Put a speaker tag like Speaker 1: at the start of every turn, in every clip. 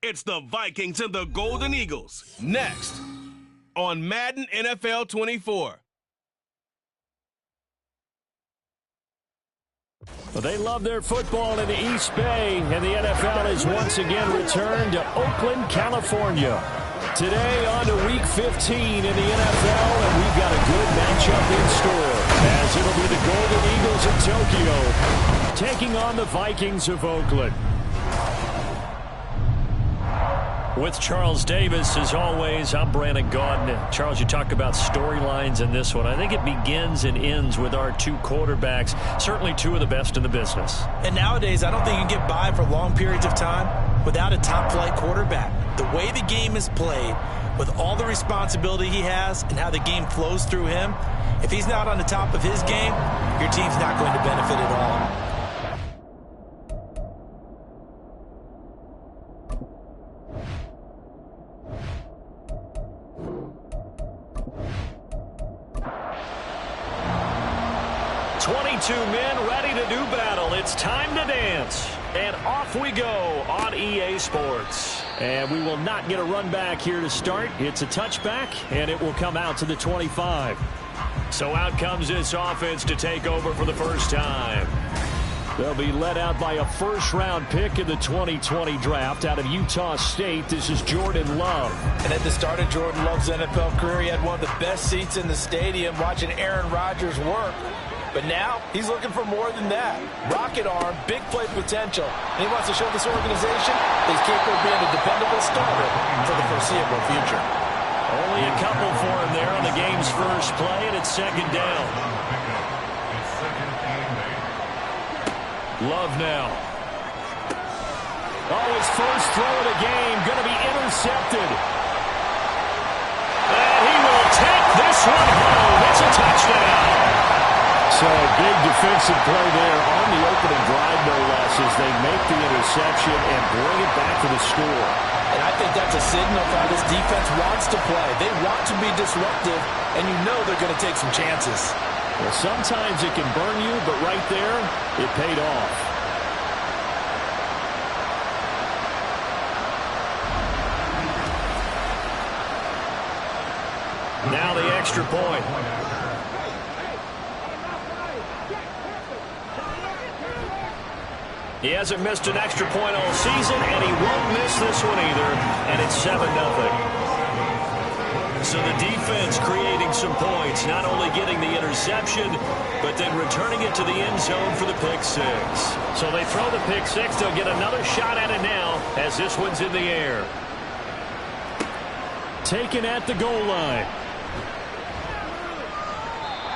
Speaker 1: It's the Vikings and the Golden Eagles. Next on Madden NFL 24.
Speaker 2: Well, they love their football in the East Bay, and the NFL has once again returned to Oakland, California. Today on to Week 15 in the NFL, and we've got a good matchup in store, as it'll be the Golden Eagles of Tokyo taking on the Vikings of Oakland. With Charles Davis, as always, I'm Brandon Gaudin. Charles, you talk about storylines in this one. I think it begins and ends with our two quarterbacks, certainly two of the best in the business.
Speaker 3: And nowadays, I don't think you can get by for long periods of time without a top-flight quarterback. The way the game is played, with all the responsibility he has and how the game flows through him, if he's not on the top of his game, your team's not going to benefit at all.
Speaker 2: Men ready to do battle. It's time to dance. And off we go on EA Sports. And we will not get a run back here to start. It's a touchback, and it will come out to the 25. So out comes this offense to take over for the first time. They'll be led out by a first-round pick in the 2020 draft out of Utah State. This is Jordan Love.
Speaker 3: And at the start of Jordan Love's NFL career, he had one of the best seats in the stadium watching Aaron Rodgers work. But now, he's looking for more than that. Rocket arm, big play potential. And he wants to show this organization that he's capable of being a dependable starter for the foreseeable future.
Speaker 2: Only a couple for him there on the game's first play, and it's second down. Love now. Oh, his first throw of the game, going to be intercepted. And he will take this one home. It's a touchdown. So a big defensive play there on the opening drive, no less, as they make the interception and bring it back to the score.
Speaker 3: And I think that's a signal for how this defense wants to play. They want to be disruptive, and you know they're going to take some chances.
Speaker 2: Well, sometimes it can burn you, but right there, it paid off. Now the extra point. He hasn't missed an extra point all season, and he won't miss this one either, and it's 7-0. So the defense creating some points, not only getting the interception, but then returning it to the end zone for the pick six. So they throw the pick six. They'll get another shot at it now as this one's in the air. Taken at the goal line.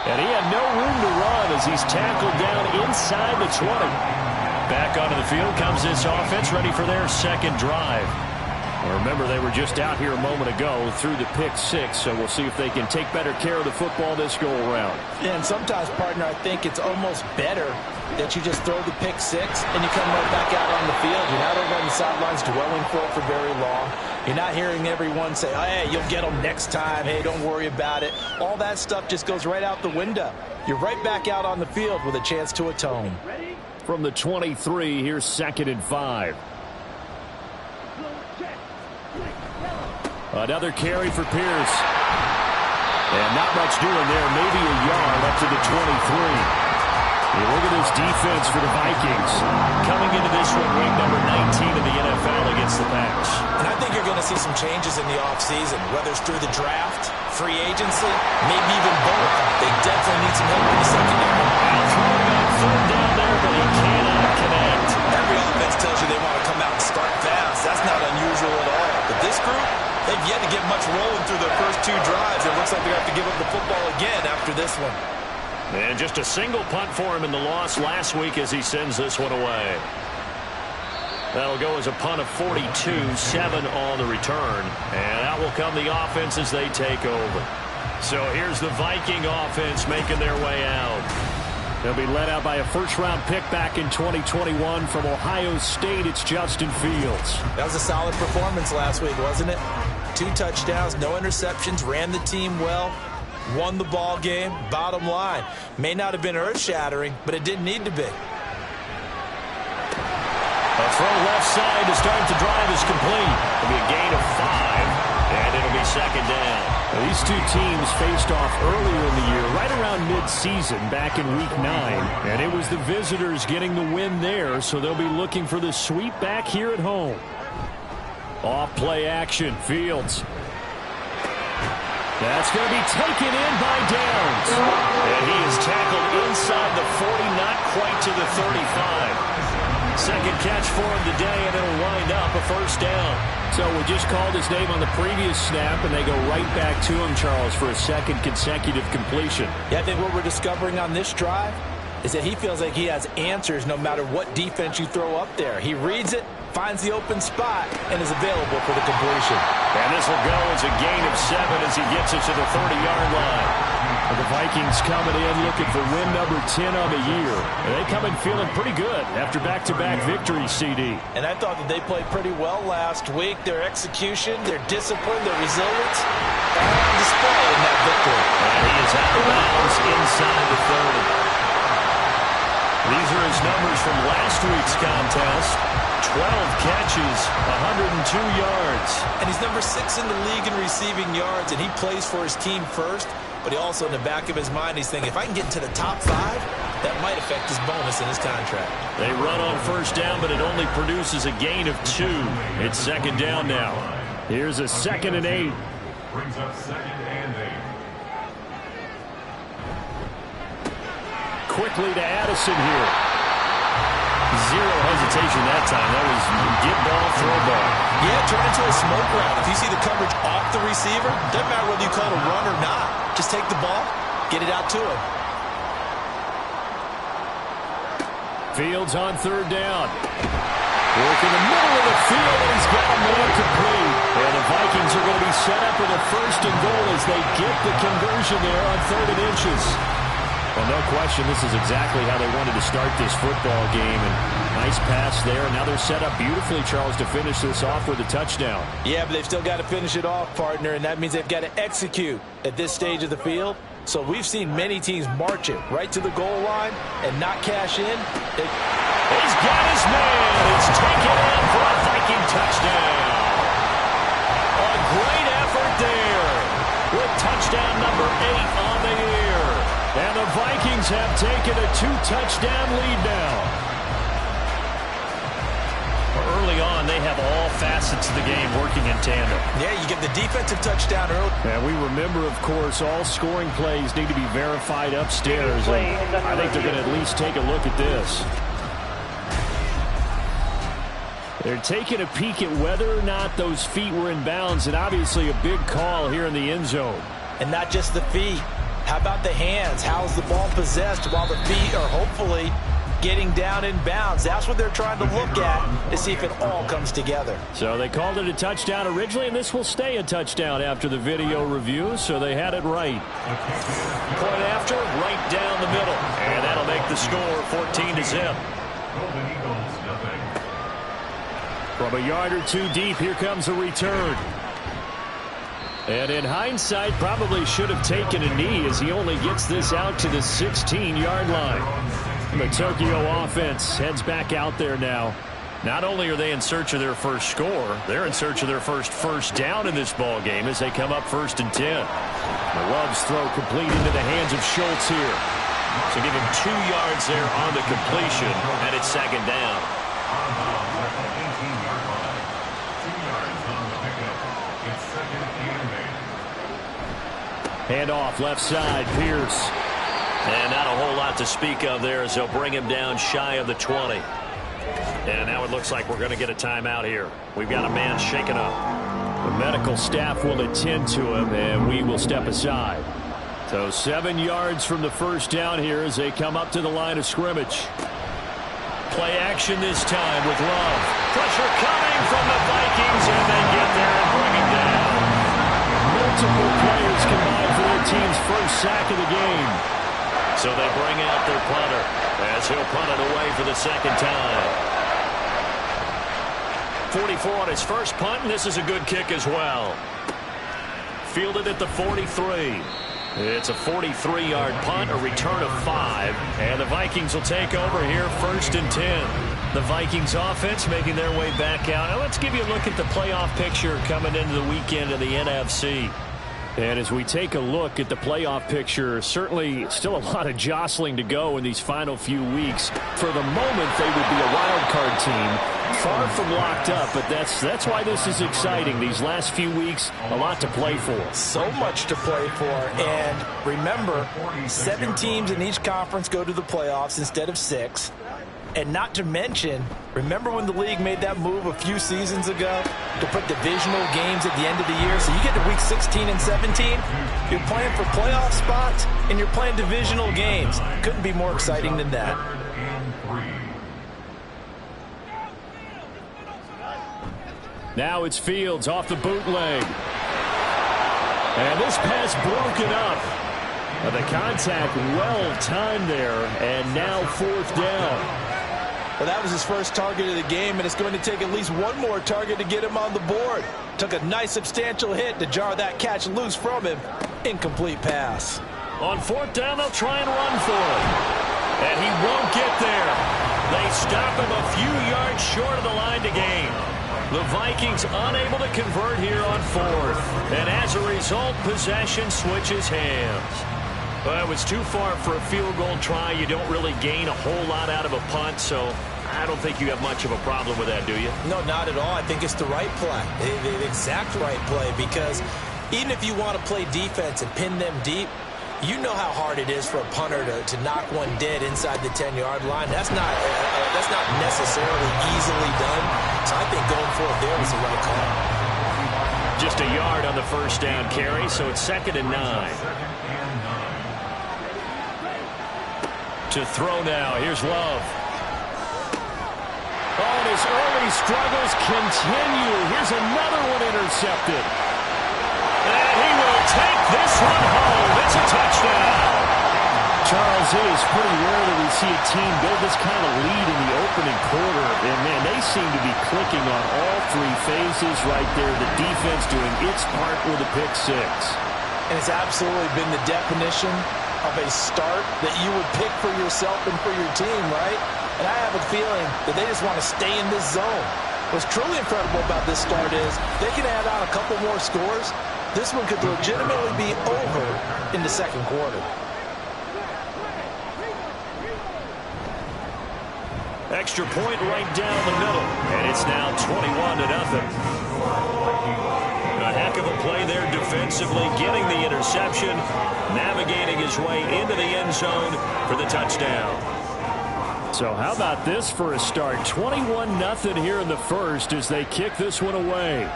Speaker 2: And he had no room to run as he's tackled down inside the 20. Back onto the field comes this offense, ready for their second drive. Well, remember, they were just out here a moment ago through the pick six, so we'll see if they can take better care of the football this go-around.
Speaker 3: Yeah, and sometimes, partner, I think it's almost better that you just throw the pick six and you come right back out on the field. You're not over on the sidelines dwelling for it for very long. You're not hearing everyone say, oh, hey, you'll get them next time. Hey, don't worry about it. All that stuff just goes right out the window. You're right back out on the field with a chance to atone.
Speaker 2: From the 23, here's 2nd and 5. Another carry for Pierce. And not much doing there. Maybe a yard up to the 23. Look at this defense for the Vikings. Coming into this one, ranked number 19 in the NFL against the pass.
Speaker 3: And I think you're going to see some changes in the offseason, whether it's through the draft, free agency, maybe even both. They definitely need some help in the secondary.
Speaker 2: Throwing on third down there, but he cannot connect.
Speaker 3: Every offense tells you they want to come out and start fast. That's not unusual at all. But this group, they've yet to get much rolling through their first two drives. It looks like they have to give up the football again after this one.
Speaker 2: And just a single punt for him in the loss last week as he sends this one away. That'll go as a punt of 42, 7 on the return. And out will come the offense as they take over. So here's the Viking offense making their way out. They'll be led out by a first-round pick back in 2021 from Ohio State. It's Justin Fields.
Speaker 3: That was a solid performance last week, wasn't it? 2 touchdowns, no interceptions, ran the team well. Won the ball game, bottom line. May not have been earth-shattering, but it didn't need to be.
Speaker 2: A throw left side to start the drive is complete. These two teams faced off earlier in the year, right around mid-season, back in Week 9. And it was the visitors getting the win there, so they'll be looking for the sweep back here at home. Off play action, Fields. That's going to be taken in by Downs. And he is tackled inside the 40, not quite to the 35. Second catch for him today, and it'll wind up a first down. So we just called his name on the previous snap, and they go right back to him, Charles, for a second consecutive completion.
Speaker 3: Yeah, I think what we're discovering on this drive is that he feels like he has answers no matter what defense you throw up there. He reads it, finds the open spot, and is available for the completion.
Speaker 2: And this will go as a gain of 7 as he gets it to the 30-yard line. And the Vikings coming in looking for win number 10 on the year. And they come in feeling pretty good after back-to-back victories, CD.
Speaker 3: And I thought that they played pretty well last week. Their execution, their discipline, their resilience, all on display in that victory.
Speaker 2: And he is out of bounds inside the 30. These are his numbers from last week's contest. 12 catches, 102 yards.
Speaker 3: And he's number 6 in the league in receiving yards, and he plays for his team first. But he also, in the back of his mind, he's thinking, if I can get into the top 5, that might affect his bonus in his contract.
Speaker 2: They run on first down, but it only produces a gain of 2. It's second down now. Here's a 2nd and 8.
Speaker 4: Brings up 2nd and 8.
Speaker 2: Quickly to Addison here. Zero hesitation that time. That was get ball, throw ball.
Speaker 3: Yeah, turn into a smoke round. If you see the coverage off the receiver, doesn't matter whether you call it a run or not. Just take the ball, get it out to him.
Speaker 2: Fields on third down. Work in the middle of the field, and he's got a man complete. And the Vikings are going to be set up with a 1st and goal as they get the conversion there on 3rd and inches. Well, no question, this is exactly how they wanted to start this football game. And nice pass there. Now they're set up beautifully, Charles, to finish this off with a touchdown.
Speaker 3: Yeah, but they've still got to finish it off, partner, and that means they've got to execute at this stage of the field. So we've seen many teams march it right to the goal line and not cash in.
Speaker 2: He's got his man. It's taken in for a Viking touchdown. A great effort there with touchdown number 8 on the year. And the Vikings have taken a 2-touchdown lead now. Early on, they have all facets of the game working in tandem.
Speaker 3: Yeah, you get the defensive touchdown early.
Speaker 2: And we remember, of course, all scoring plays need to be verified upstairs. And I think they're going to at least take a look at this. They're taking a peek at whether or not those feet were in bounds, and obviously a big call here in the end zone.
Speaker 3: And not just the feet. How about the hands? How's the ball possessed while the feet are hopefully getting down in bounds? That's what they're trying to look at to see if it all comes together.
Speaker 2: So they called it a touchdown originally, and this will stay a touchdown after the video review, so they had it right. Point after, right down the middle. And that'll make the score 14-0. From a yard or 2 deep, here comes a return. And in hindsight, probably should have taken a knee as he only gets this out to the 16-yard line. The Tokyo offense heads back out there now. Not only are they in search of their first score, they're in search of their first down in this ball game as they come up 1st and 10. The Love's throw complete into the hands of Schultz here. So give him 2 yards there on the completion, and it's 2nd down. Hand off left side, Pierce. And not a whole lot to speak of there as they'll bring him down shy of the 20. And now it looks like we're going to get a timeout here. We've got a man shaken up. The medical staff will attend to him, and we will step aside. So 7 yards from the first down here as they come up to the line of scrimmage. Play action this time with Love. Pressure coming from the Vikings, and they get there and bring him down. Multiple players combined for their team's first sack of the game. So they bring out their punter as he'll punt it away for the 2nd time. 44 on his first punt, and this is a good kick as well. Fielded at the 43. It's a 43-yard punt, a return of 5, and the Vikings will take over here 1st and 10. The Vikings offense making their way back out. Now let's give you a look at the playoff picture coming into the weekend of the NFC. And as we take a look at the playoff picture, certainly still a lot of jostling to go in these final few weeks. For the moment, they would be a wild card team, far from locked up, but that's why this is exciting. These last few weeks, a lot to play for.
Speaker 3: So much to play for. And remember, 7 teams in each conference go to the playoffs instead of 6. And not to mention, remember when the league made that move a few seasons ago to put divisional games at the end of the year? So you get to week 16 and 17, you're playing for playoff spots, and you're playing divisional games. Couldn't be more exciting than that.
Speaker 2: Now it's Fields off the bootleg. And this pass broken up. The contact well timed there, and now 4th down.
Speaker 3: Well, that was his first target of the game, and it's going to take at least one more target to get him on the board. Took a nice substantial hit to jar that catch loose from him. Incomplete pass.
Speaker 2: On 4th down, they'll try and run for it. And he won't get there. They stop him a few yards short of the line to gain. The Vikings unable to convert here on 4th. And as a result, possession switches hands. Well, it was too far for a field goal try. You don't really gain a whole lot out of a punt, so I don't think you have much of a problem with that, do you?
Speaker 3: No, not at all. I think it's the right play, the exact right play, because even if you want to play defense and pin them deep, you know how hard it is for a punter to knock one dead inside the 10-yard line. That's not necessarily easily done, so I think going for it there was the right call.
Speaker 2: Just a yard on the first down carry, so it's 2nd and 9. To throw now. Here's Love. Oh, and his early struggles continue. Here's another one intercepted. And he will take this one home. It's a touchdown. Charles, it is pretty rare that we see a team build this kind of lead in the opening quarter. And, man, they seem to be clicking on all 3 phases right there. The defense doing its part with a pick 6.
Speaker 3: And it's absolutely been the definition of a start that you would pick for yourself and for your team, right? And I have a feeling that they just want to stay in this zone. What's truly incredible about this start is they can add on a couple more scores. This one could legitimately be over in the 2nd quarter.
Speaker 2: Extra point right down the middle, and it's now 21-0. A heck of a play there defensively, getting the interception, navigating his way into the end zone for the touchdown. So how about this for a start? 21-0 here in the first as they kick this one away.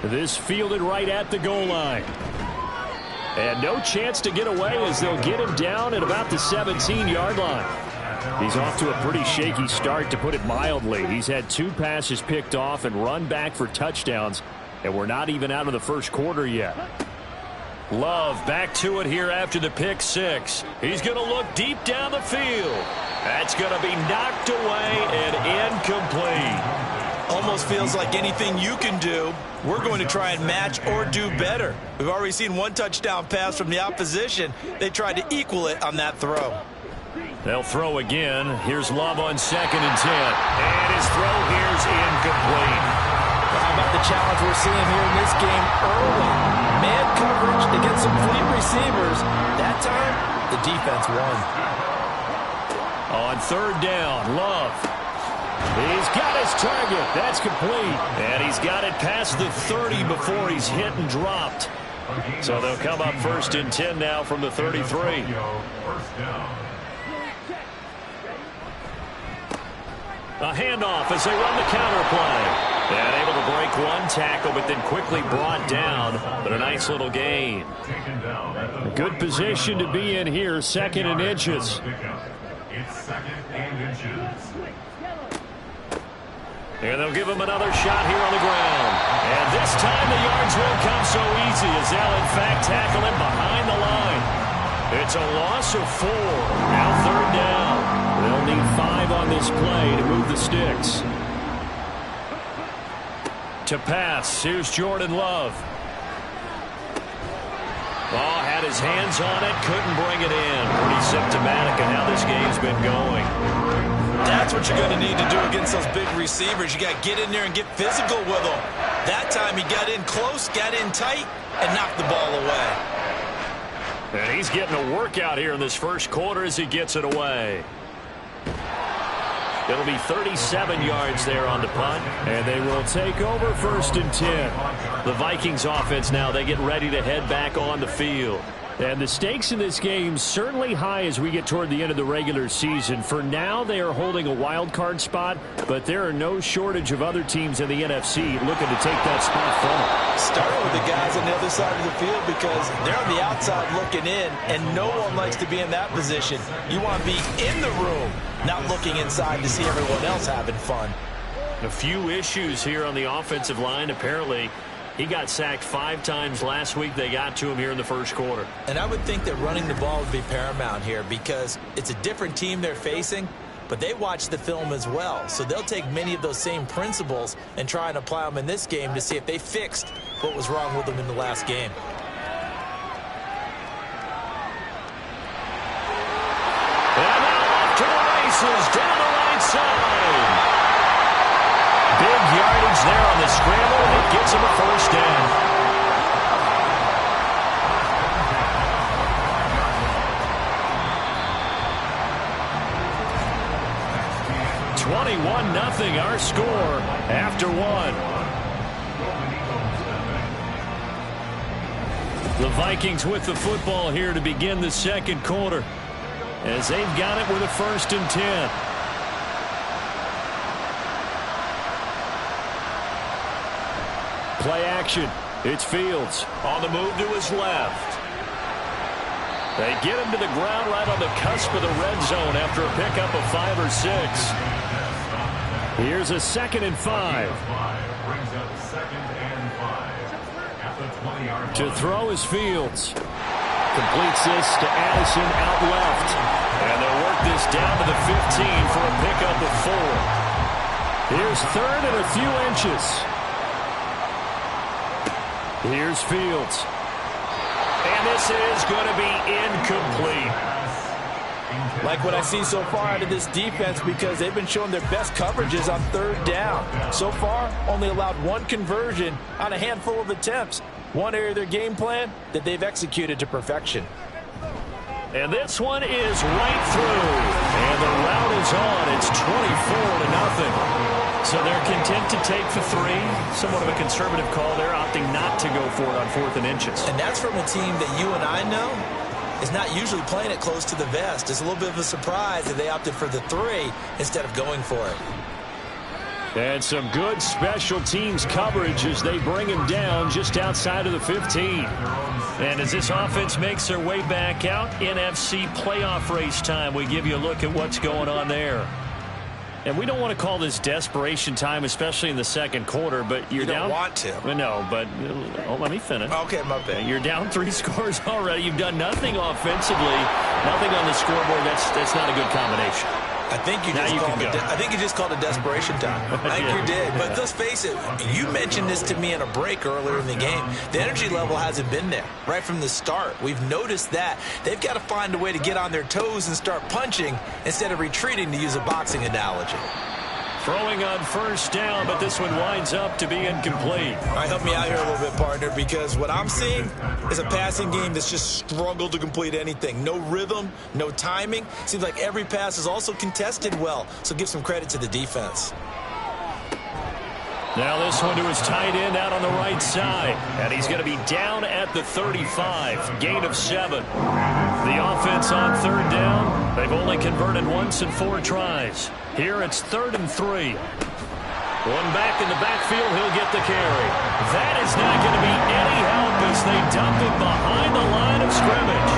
Speaker 2: This fielded right at the goal line. And no chance to get away as they'll get him down at about the 17-yard line. He's off to a pretty shaky start, to put it mildly. He's had 2 passes picked off and run back for touchdowns, and we're not even out of the first quarter yet. Love back to it here after the pick 6. He's going to look deep down the field. That's going to be knocked away and incomplete.
Speaker 3: Almost feels like anything you can do, we're going to try and match or do better. We've already seen 1 touchdown pass from the opposition. They tried to equal it on that throw.
Speaker 2: They'll throw again. Here's Love on 2nd and 10. And his throw here's incomplete.
Speaker 3: How about the challenge we're seeing here in this game early? Man coverage against some fleet receivers. That time, the defense won.
Speaker 2: On 3rd down, Love. He's got his target. That's complete. And he's got it past the 30 before he's hit and dropped. So they'll come up 1st and 10 now from the 33. A handoff as they run the counter play. And able to break 1 tackle, but then quickly brought down. But a nice little gain. A good position to be in here, 2nd and inches.
Speaker 4: It's 2nd and inches.
Speaker 2: And they'll give him another shot here on the ground. And this time the yards won't come so easy as they'll in fact tackle him behind the line. It's a loss of 4. Now 3rd down. They'll need 5 on this play to move the sticks. To pass, here's Jordan Love. Oh, had his hands on it, couldn't bring it in. Pretty symptomatic of how this game's been going.
Speaker 3: That's what you're going to need to do against those big receivers. You got to get in there and get physical with them. That time he got in close, got in tight, and knocked the ball away.
Speaker 2: And he's getting a workout here in this first quarter as he gets it away. It'll be 37 yards there on the punt, and they will take over 1st and 10. The Vikings offense now, they get ready to head back on the field. And the stakes in this game certainly high as we get toward the end of the regular season. For now, they are holding a wild card spot, but there are no shortage of other teams in the NFC looking to take that spot from them.
Speaker 3: Starting with the guys on the other side of the field because they're on the outside looking in, and no one likes to be in that position. You want to be in the room, not looking inside to see everyone else having fun.
Speaker 2: A few issues here on the offensive line. Apparently, he got sacked 5 times last week. They got to him here in the first quarter.
Speaker 3: And I would think that running the ball would be paramount here because it's a different team they're facing, but they watch the film as well. So they'll take many of those same principles and try and apply them in this game to see if they fixed what was wrong with them in the last game.
Speaker 2: And now off to the races down the right side. Big yardage there on the scramble, and it gets him a first down. (21-0) our score after 1. The Vikings with the football here to begin the second quarter as they've got it with a 1st and 10. Play action. It's Fields on the move to his left. They get him to the ground right on the cusp of the red zone after a pickup of 5 or 6. Here's a 2nd and 5. To throw is Fields. Completes this to Addison out left. And they'll work this down to the 15 for a pickup of 4. Here's 3rd and a few inches. Here's Fields. And this is going to be incomplete.
Speaker 3: Like what I see so far out of this defense because they've been showing their best coverages on 3rd down. So far, only allowed 1 conversion on a handful of attempts. One area of their game plan that they've executed to perfection.
Speaker 2: And this one is right through. And the route is on. It's 24-0. So they're content to take the 3. Somewhat of a conservative call. They're opting not to go for it on 4th and inches.
Speaker 3: And that's from a team that you and I know is not usually playing it close to the vest. It's a little bit of a surprise that they opted for the 3 instead of going for it.
Speaker 2: And some good special teams coverage as they bring him down just outside of the 15. And as this offense makes their way back out, NFC playoff race time, we give you a look at what's going on there. And we don't want to call this desperation time, especially in the second quarter, but you're down.
Speaker 3: You don't want to.
Speaker 2: No, but let me finish.
Speaker 3: Okay, my bad.
Speaker 2: You're down 3 scores already. You've done nothing offensively, nothing on the scoreboard. That's not a good combination.
Speaker 3: I think you just called it desperation time. I think you did. But let's face it, you mentioned this to me in a break earlier in the game. The energy level hasn't been there right from the start. We've noticed that. They've got to find a way to get on their toes and start punching instead of retreating, to use a boxing analogy.
Speaker 2: Throwing on 1st down, but this one winds up to be incomplete.
Speaker 3: All right, help me out here a little bit, partner, because what I'm seeing is a passing game that's just struggled to complete anything. No rhythm, no timing. Seems like every pass is also contested well, so give some credit to the defense.
Speaker 2: Now this one to his tight end out on the right side. And he's going to be down at the 35. Gain of 7. The offense on 3rd down. They've only converted once in 4 tries. Here it's 3rd and 3. One back in the backfield. He'll get the carry. That is not going to be any help as they dump him behind the line of scrimmage.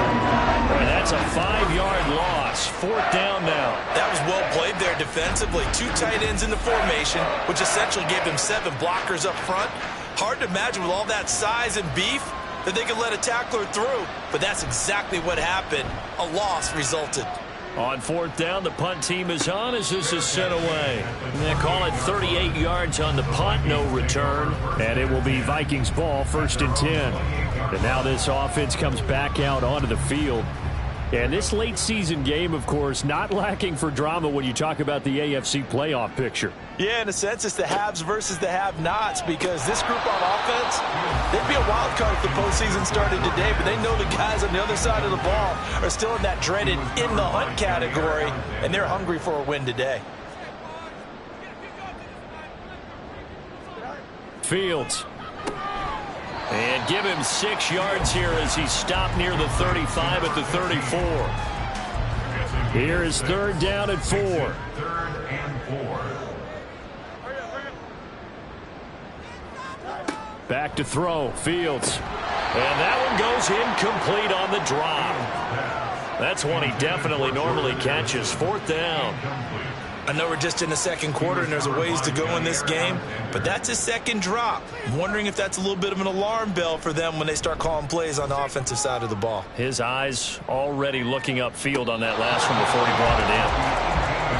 Speaker 2: And that's a 5-yard loss. 4th down now.
Speaker 3: That was well played there defensively. 2 tight ends in the formation, which essentially gave them 7 blockers up front. Hard to imagine with all that size and beef that they could let a tackler through. But that's exactly what happened. A loss resulted.
Speaker 2: On 4th down, the punt team is on as this is sent away. And they call it 38 yards on the punt, no return. And it will be Vikings ball, 1st and 10. And now this offense comes back out onto the field. And this late season game, of course, not lacking for drama when you talk about the AFC playoff picture.
Speaker 3: Yeah, in a sense, it's the haves versus the have-nots, because this group on offense, they'd be a wild card if the postseason started today, but they know the guys on the other side of the ball are still in that dreaded in-the-hunt category, and they're hungry for a win today.
Speaker 2: Fields. And give him 6 yards here as he stopped near the 35 at the 34. Here is 3rd down and 4.
Speaker 4: 3rd and 4.
Speaker 2: Back to throw. Fields. And that one goes incomplete on the drop. That's one he definitely normally catches. 4th down.
Speaker 3: I know we're just in the second quarter and there's a ways to go in this game, but that's his second drop. I'm wondering if that's a little bit of an alarm bell for them when they start calling plays on the offensive side of the ball.
Speaker 2: His eyes already looking upfield on that last one before he brought it in.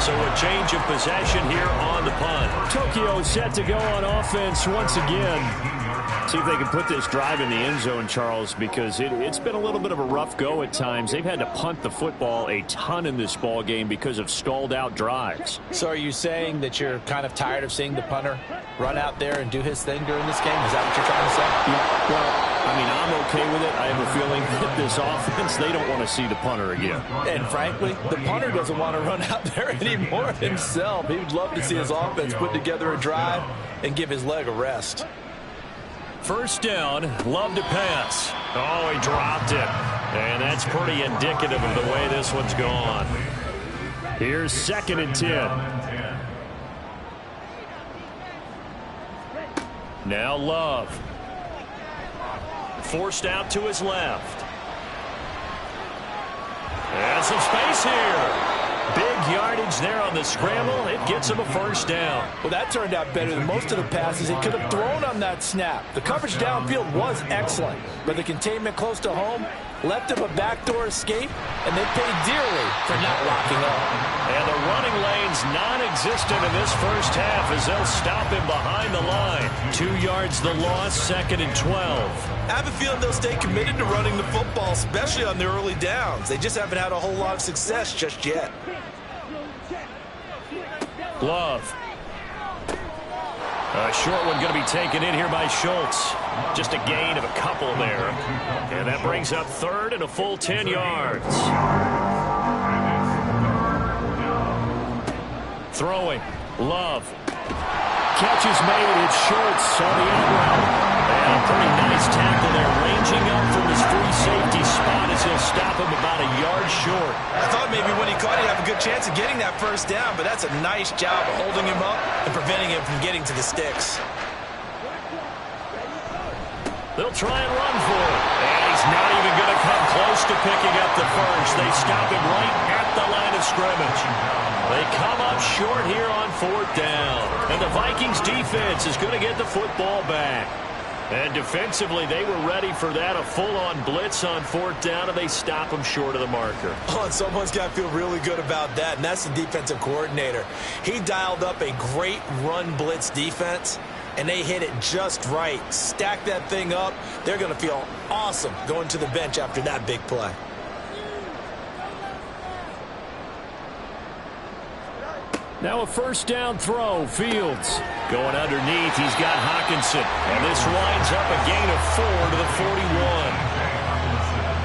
Speaker 2: So a change of possession here on the punt. Tokyo set to go on offense once again. See if they can put this drive in the end zone, Charles, because it's been a little bit of a rough go at times. They've had to punt the football a ton in this ball game because of stalled out drives.
Speaker 3: So are you saying that you're kind of tired of seeing the punter run out there and do his thing during this game? Is that what you're trying to say?
Speaker 2: Yeah, well, I mean, I'm okay with it. I have a feeling that this offense, they don't want to see the punter again.
Speaker 3: And frankly, the punter doesn't want to run out there anymore himself. He would love to see his offense put together a drive and give his leg a rest.
Speaker 2: 1st down, Love to pass. Oh, he dropped it. And that's pretty indicative of the way this one's gone. Here's 2nd and 10. Now Love. Forced out to his left. And some space here. Big yardage there on the scramble. It gets him a 1st down.
Speaker 3: Well, that turned out better than most of the passes he could have thrown on that snap. The coverage downfield was excellent, but the containment close to home left him a backdoor escape, and they paid dearly for not locking up.
Speaker 2: And the running lane's non-existent in this first half as they'll stop him behind the line. 2 yards the loss, 2nd and 12.
Speaker 3: I have a feeling they'll stay committed to running the football, especially on their early downs. They just haven't had a whole lot of success just yet.
Speaker 2: Love. A short one going to be taken in here by Schultz. Just a gain of a couple there. And that brings up 3rd and a full 10 yards. Throwing. Love. Catch is made. It's Schultz on the end route. And a pretty nice tackle there. Ranging up from his free safety spot as he'll stop him about a yard short.
Speaker 3: I thought maybe when he caught, he'd have a good chance of getting that 1st down, but that's a nice job of holding him up and preventing him from getting to the sticks.
Speaker 2: They'll try and run for it. And he's not even going to come close to picking up the 1st. They stop him right at the line of scrimmage. They come up short here on 4th down. And the Vikings defense is going to get the football back. And defensively, they were ready for that, a full-on blitz on 4th down, and they stop them short of the marker.
Speaker 3: Oh, and someone's got to feel really good about that, and that's the defensive coordinator. He dialed up a great run blitz defense, and they hit it just right. Stack that thing up. They're going to feel awesome going to the bench after that big play.
Speaker 2: Now a 1st down throw. Fields going underneath. He's got Hockenson. And this winds up a gain of 4 to the 41.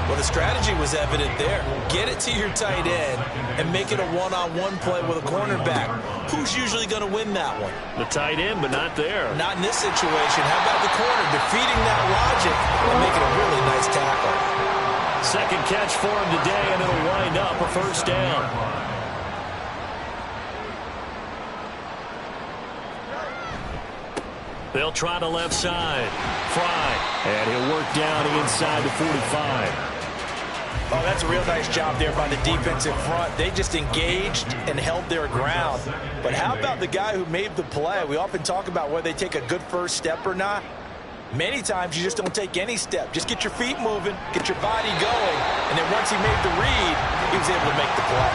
Speaker 3: Well, the strategy was evident there. Get it to your tight end and make it a one-on-one play with a cornerback. Who's usually going to win that one?
Speaker 2: The tight end, but not there.
Speaker 3: Not in this situation. How about the corner defeating that logic and making a really nice tackle?
Speaker 2: 2nd catch for him today, and it'll wind up a 1st down. They'll try the left side. Fry. And he'll work down inside the 45.
Speaker 3: Oh, that's a real nice job there by the defensive front. They just engaged and held their ground. But how about the guy who made the play? We often talk about whether they take a good 1st step or not. Many times you just don't take any step. Just get your feet moving, get your body going, and then once he made the read, he was able to make the play.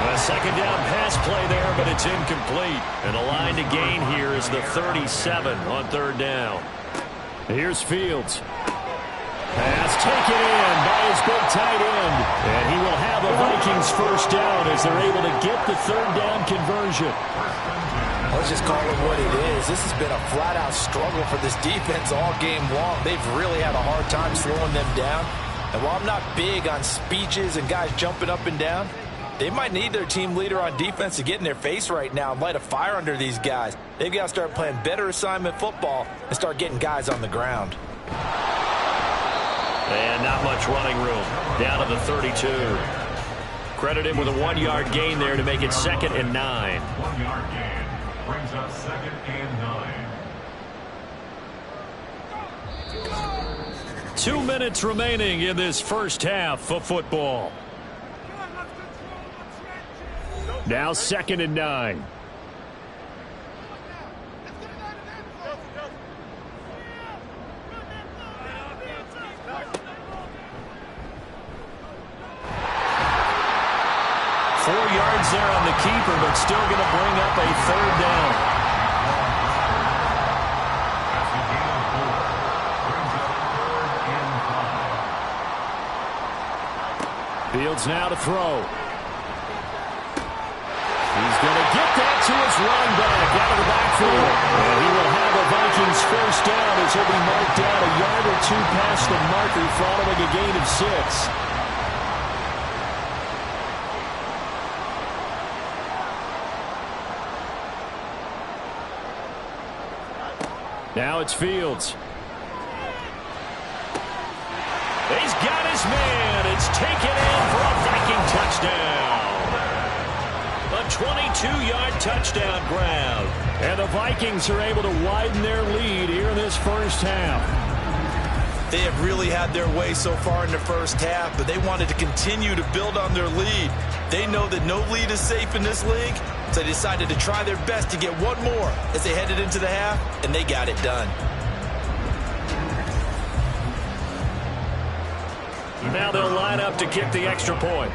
Speaker 2: A 2nd down pass play there, but it's incomplete. And the line to gain here is the 37 on 3rd down. Here's Fields. Pass taken in by his big tight end. And he will have a Vikings first down as they're able to get the third down conversion.
Speaker 3: Let's just call it what it is. This has been a flat-out struggle for this defense all game long. They've really had a hard time slowing them down. And while I'm not big on speeches and guys jumping up and down, they might need their team leader on defense to get in their face right now and light a fire under these guys. They've got to start playing better assignment football and start getting guys on the ground.
Speaker 2: And not much running room. Down to the 32. Credited with a 1-yard gain there to make it 2nd and 9.
Speaker 4: 1-yard gain brings up 2nd and 9.
Speaker 2: 2 minutes remaining in this first half of football. Now 2nd and 9. There on the keeper, but still going to bring up a third down. Fields now to throw. He's going to get that to his running back out of the backfield. And he will have a Vikings first down as he'll be marked down a yard or two past the marker following a gain of 6. Now it's Fields. He's got his man. It's taken in for a Viking touchdown. A 22-yard touchdown grab. And the Vikings are able to widen their lead here in this first half.
Speaker 3: They have really had their way so far in the first half, but they wanted to continue to build on their lead. They know that no lead is safe in this league, so they decided to try their best to get one more as they headed into the half, and they got it done.
Speaker 2: Now they'll line up to kick the extra point.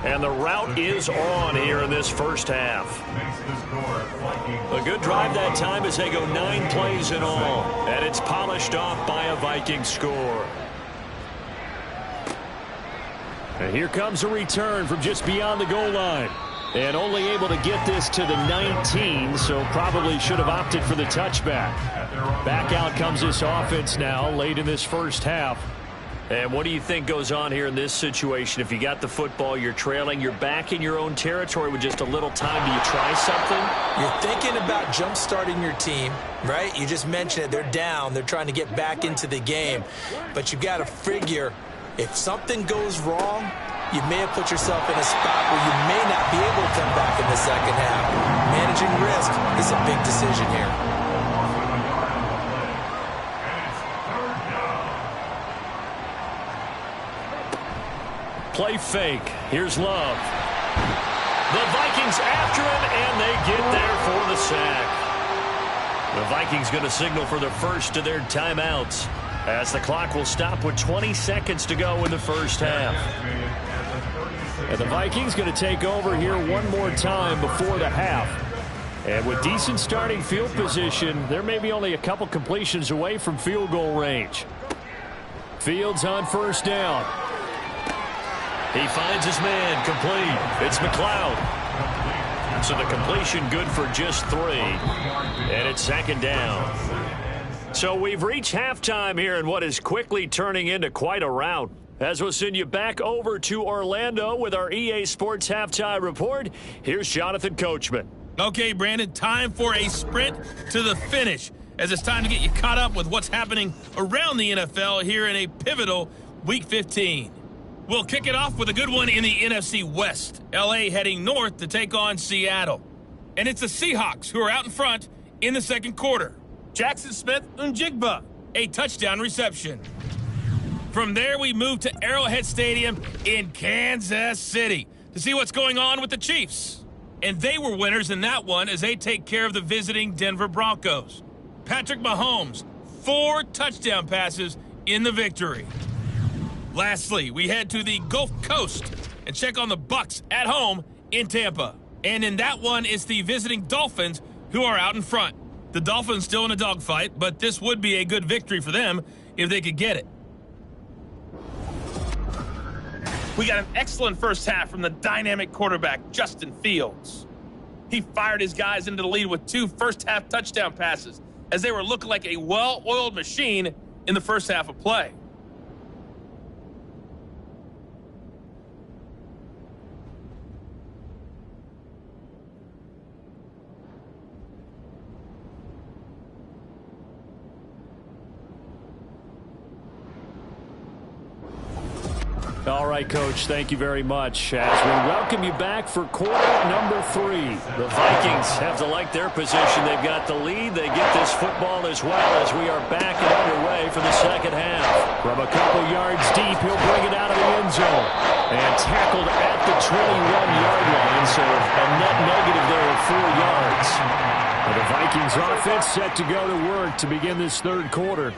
Speaker 2: And the route is on here in this first half. A good drive that time as they go 9 plays in all. And it's polished off by a Viking score. And here comes a return from just beyond the goal line. And only able to get this to the 19, so probably should have opted for the touchback. Back out comes this offense now late in this first half. And what do you think goes on here in this situation? If you got the football, you're trailing, you're back in your own territory with just a little time. Do you try something?
Speaker 3: You're thinking about jump-starting your team, right? You just mentioned it. They're down. They're trying to get back into the game. But you got to figure if something goes wrong, you may have put yourself in a spot where you may not be able to come back in the second half. Managing risk is a big decision here.
Speaker 2: Play fake. Here's Love. The Vikings after him, and they get there for the sack. The Vikings going to signal for the first of their timeouts as the clock will stop with 20 seconds to go in the first half. And the Vikings going to take over here one more time before the half. And with decent starting field position, there may be only a couple completions away from field goal range. Fields on first down. He finds his man, complete. It's McLeod. So the completion good for just 3. And it's 2nd down. So we've reached halftime here in what is quickly turning into quite a rout. As we'll send you back over to Orlando with our EA Sports Halftime Report, here's Jonathan Coachman.
Speaker 1: Okay, Brandon, time for a sprint to the finish, as it's time to get you caught up with what's happening around the NFL here in a pivotal Week 15. We'll kick it off with a good one in the NFC West. L.A. heading north to take on Seattle. And it's the Seahawks who are out in front in the second quarter. Jackson Smith-Njigba, a touchdown reception. From there, we move to Arrowhead Stadium in Kansas City to see what's going on with the Chiefs. And they were winners in that one as they take care of the visiting Denver Broncos. Patrick Mahomes, 4 touchdown passes in the victory. Lastly, we head to the Gulf Coast and check on the Bucs at home in Tampa. And in that one, it's the visiting Dolphins who are out in front. The Dolphins still in a dogfight, but this would be a good victory for them if they could get it. We got an excellent first half from the dynamic quarterback, Justin Fields. He fired his guys into the lead with 2 first-half touchdown passes as they were looking like a well-oiled machine in the first half of play.
Speaker 2: All right, Coach, thank you very much. As we welcome you back for quarter number 3. The Vikings have to like their position. They've got the lead. They get this football as well as we are back and underway for the second half. From a couple yards deep, he'll bring it out of the end zone. And tackled at the 21-yard line, so a net negative there of 4 yards. And the Vikings offense set to go to work to begin this third quarter.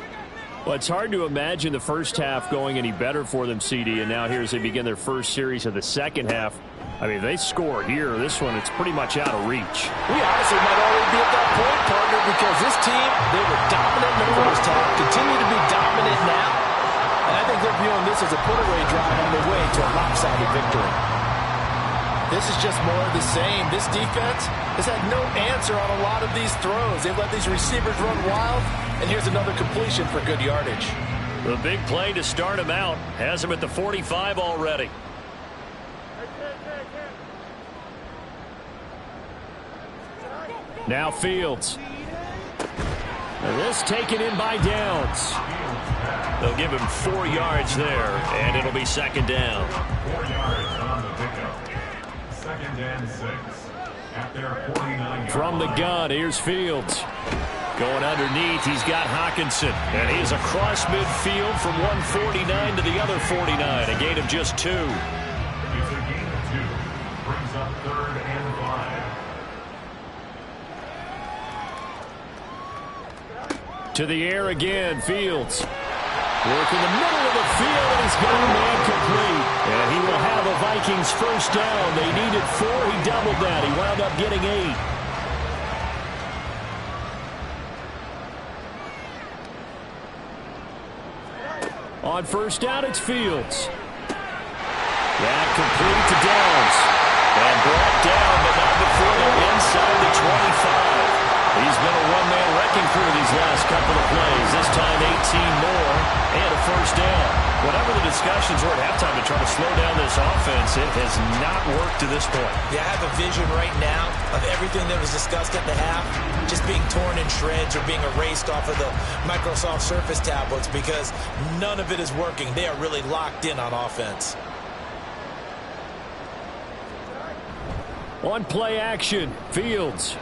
Speaker 2: Well, it's hard to imagine the first half going any better for them, CD, and now here as they begin their first series of the second half. I mean, they score here. This one, it's pretty much out of reach.
Speaker 3: We honestly might already be at that point, partner, because this team, they were dominant in the first half, continue to be dominant now, and I think they're viewing this as a put-away drive on the way to a lopsided victory. This is just more of the same. This defense has had no answer on a lot of these throws. They've let these receivers run wild, and here's another completion for good yardage.
Speaker 2: The big play to start him out has him at the 45 already. Now Fields. And this taken in by Downs. They'll give him 4 yards there, and it'll be second down.
Speaker 4: 4 yards on the pickup. Second and 6. At their 49-yard
Speaker 2: From the gun, here's Fields. Going underneath, he's got Hockenson. And he is across midfield from 149 to the other 49. A gain of just 2.
Speaker 4: It's a gain of 2. Brings up third and 5.
Speaker 2: To the air again, Fields. Working the middle of the field, and he's got a man complete. And he will have a Vikings first down. They needed 4. He doubled that. He wound up getting 8. On first down, it's Fields. That complete to Downs. And brought down, but not before they're inside the 25. He's been a one-man wrecking crew these last couple of plays. This time 18 more and a first down. Whatever the discussions were at halftime to try to slow down this offense, it has not worked to this point.
Speaker 3: Yeah, I have a vision right now of everything that was discussed at the half just being torn in shreds or being erased off of the Microsoft Surface tablets because none of it is working. They are really locked in on offense.
Speaker 2: On play action, Fields.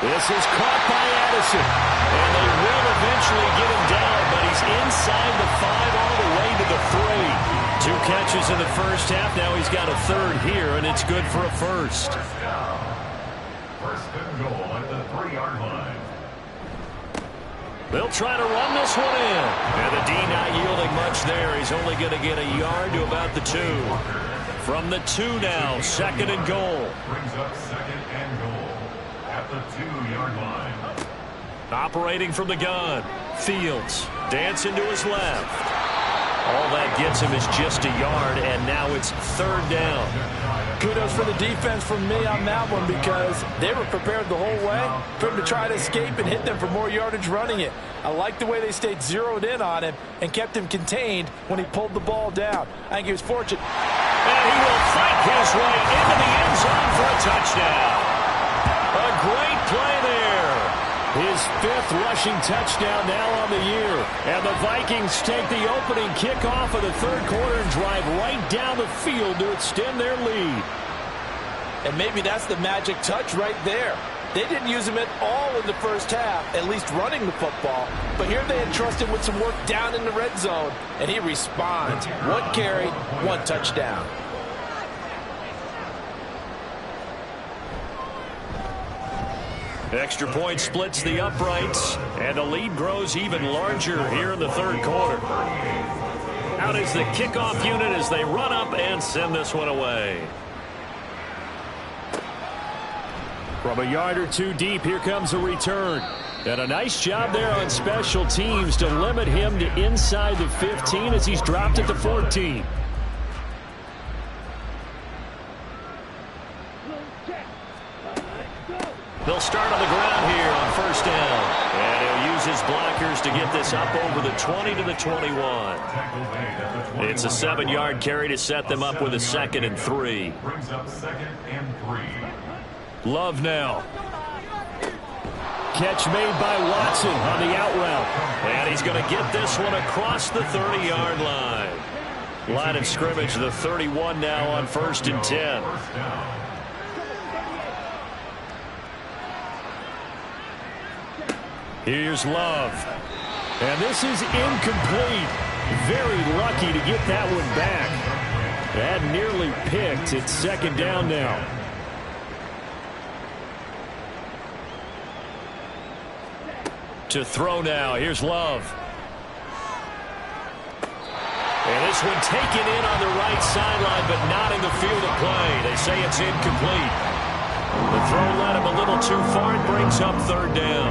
Speaker 2: This is caught by Addison. And they will eventually get him down, but he's inside the 5 all the way to the 3. 2 catches in the first half. Now he's got a third here, and it's good for a first.
Speaker 4: First down. First and goal at the 3-yard line.
Speaker 2: They'll try to run this one in. And the D not yielding much there. He's only going to get a yard to about the 2. From the 2 now, second and goal.
Speaker 4: Brings up second and goal at the 2-yard line.
Speaker 2: Operating from the gun, Fields dancing to his left. All that gets him is just a yard, and now it's third down.
Speaker 3: Kudos for the defense from me on that one because they were prepared the whole way for him to try to escape and hit them for more yardage running it. I like the way they stayed zeroed in on him and kept him contained when he pulled the ball down. I think he was fortunate.
Speaker 2: And he will fight his way into the end zone for a touchdown. A great play there. His 5th rushing touchdown now on the year. And the Vikings take the opening kickoff of the third quarter and drive right down the field to extend their lead.
Speaker 3: And maybe that's the magic touch right there. They didn't use him at all in the first half, at least running the football. But here they entrusted with some work down in the red zone, and he responds. 1 carry, 1 touchdown.
Speaker 2: Extra point splits the uprights, and the lead grows even larger here in the third quarter. Out is the kickoff unit as they run up and send this one away. From a yard or two deep, here comes a return. And a nice job there on special teams to limit him to inside the 15 as he's dropped at the 14. They'll start on the ground here on first down. And he'll use his blockers to get this up over the 20 to the 21. It's a 7-yard carry to set them up with a 2nd and 3.
Speaker 4: Brings up 2nd and 3.
Speaker 2: Love now. Catch made by Watson on the out route. And he's going to get this one across the 30-yard line. Line of scrimmage, the 31 now on 1st and 10. Here's Love. And this is incomplete. Very lucky to get that one back. That nearly picked. It's 2nd down now. To throw now. Here's Love. And this one taken in on the right sideline, but not in the field of play. They say it's incomplete. The throw led him a little too far and brings up 3rd down.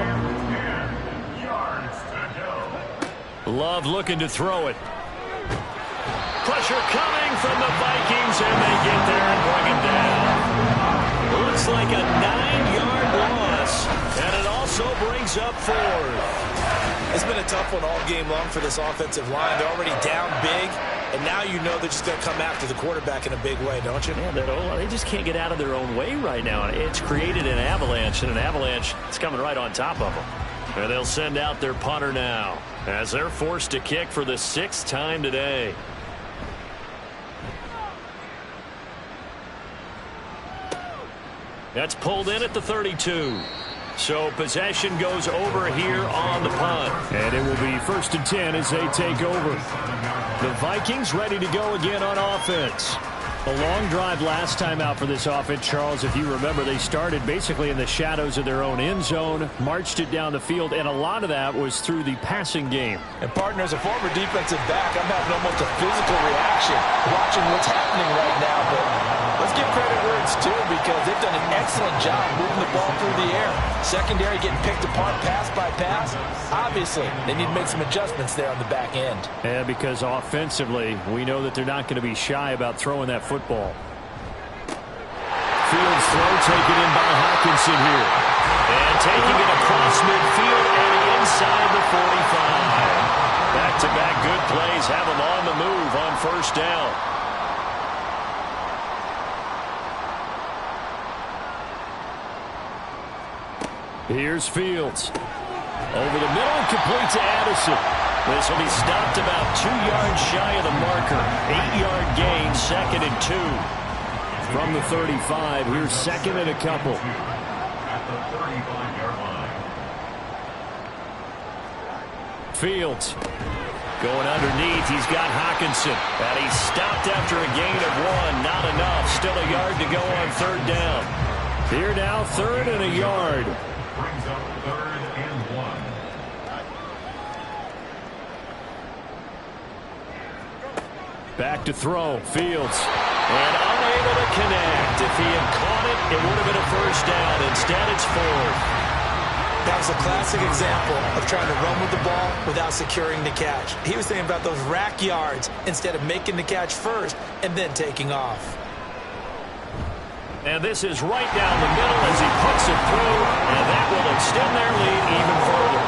Speaker 2: Love looking to throw it. Pressure coming from the Vikings, and they get there and bring it down. Looks like a 9-yard loss, and it also brings up 4th.
Speaker 3: It's been a tough one all game long for this offensive line. They're already down big, and now you know they're just going to come after the quarterback in a big way, don't you?
Speaker 2: Yeah, they just can't get out of their own way right now. It's created an avalanche, and an avalanche is coming right on top of them. And they'll send out their punter now as they're forced to kick for the 6th time today. That's pulled in at the 32. So possession goes over here on the punt. And it will be 1st and 10 as they take over. The Vikings ready to go again on offense. A long drive last time out for this offense, Charles. If you remember, they started basically in the shadows of their own end zone, marched it down the field, and a lot of that was through the passing game.
Speaker 3: And, partner, as a former defensive back, I'm having almost a physical reaction watching what's happening right now. But let's give credit where it's due because they've done an excellent job moving the ball through the air. Secondary getting picked apart pass by pass. Obviously, they need to make some adjustmts there on the back end.
Speaker 2: Yeah, because offensively, we know that they're not going to be shy about throwing that football. Fields throw taken in by Hockenson here. And taking it across midfield and inside the 45. Back-to-back good plays have them on the move on 1st down. Here's Fields. Over the middle, complete to Addison. This will be stopped about 2 yards shy of the marker. 8-yard gain, 2nd and 2. From the 35, here's 2nd and a couple.
Speaker 4: At the 35-yard line.
Speaker 2: Fields going underneath. He's got Hockenson. And he's stopped after a gain of 1. Not enough. Still a yard to go on 3rd down. Here now, 3rd and a yard.
Speaker 4: Brings up 3rd and 1.
Speaker 2: Back to throw. Fields. And unable to connect. If he had caught it, it would have been a 1st down. Instead, it's 4th.
Speaker 3: That was a classic example of trying to run with the ball without securing the catch. He was thinking about those rack yards instead of making the catch first and then taking off.
Speaker 2: And this is right down the middle as he puts it through, and that will extend their lead even further.